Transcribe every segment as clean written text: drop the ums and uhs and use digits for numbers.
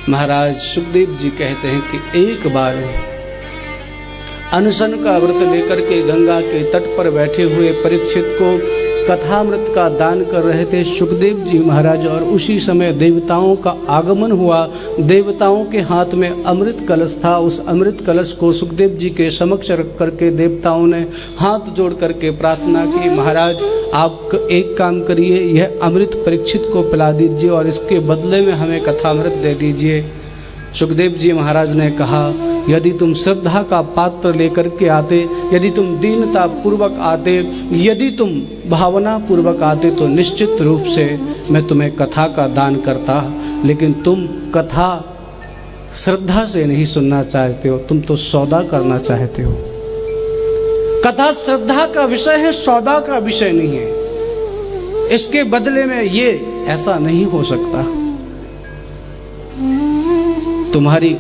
महाराज सुखदेव जी कहते हैं कि एक बार अनशन का व्रत लेकर के गंगा के तट पर बैठे हुए परीक्षित को कथामृत का दान कर रहे थे सुखदेव जी महाराज, और उसी समय देवताओं का आगमन हुआ। देवताओं के हाथ में अमृत कलश था। उस अमृत कलश को सुखदेव जी के समक्ष रख करके देवताओं ने हाथ जोड़ करके प्रार्थना की, महाराज आप एक काम करिए, यह अमृत परीक्षित को पिला दीजिए और इसके बदले में हमें कथामृत दे दीजिए। सुखदेव जी महाराज ने कहा, यदि तुम श्रद्धा का पात्र लेकर के आते, यदि तुम दीनता पूर्वक आते, यदि तुम भावना पूर्वक आते तो निश्चित रूप से मैं तुम्हें कथा का दान करता, लेकिन तुम कथा श्रद्धा से नहीं सुनना चाहते हो, तुम तो सौदा करना चाहते हो। कथा श्रद्धा का विषय है, सौदा का विषय नहीं है। इसके बदले में ये ऐसा नहीं हो सकता, तुम्हारी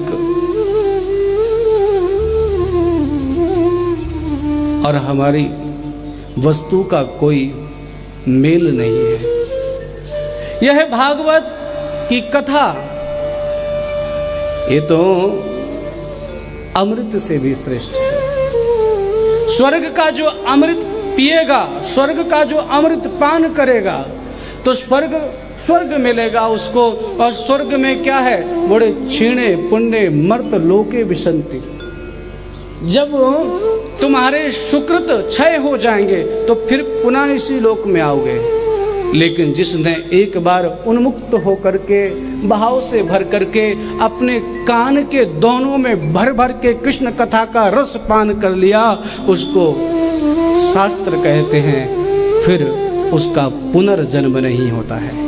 और हमारी वस्तु का कोई मेल नहीं है। यह भागवत की कथा, ये तो अमृत से भी श्रेष्ठ है। स्वर्ग का जो अमृत पिएगा, स्वर्ग का जो अमृत पान करेगा तो स्वर्ग मिलेगा उसको। और स्वर्ग में क्या है, बड़े क्षीणे पुण्य मर्त लोके विशंति। जब तुम्हारे सुकृत क्षय हो जाएंगे तो फिर पुनः इसी लोक में आओगे। लेकिन जिसने एक बार उन्मुक्त होकर के भाव से भर करके अपने कान के दोनों में भर भर के कृष्ण कथा का रस पान कर लिया, उसको शास्त्र कहते हैं फिर उसका पुनर्जन्म नहीं होता है।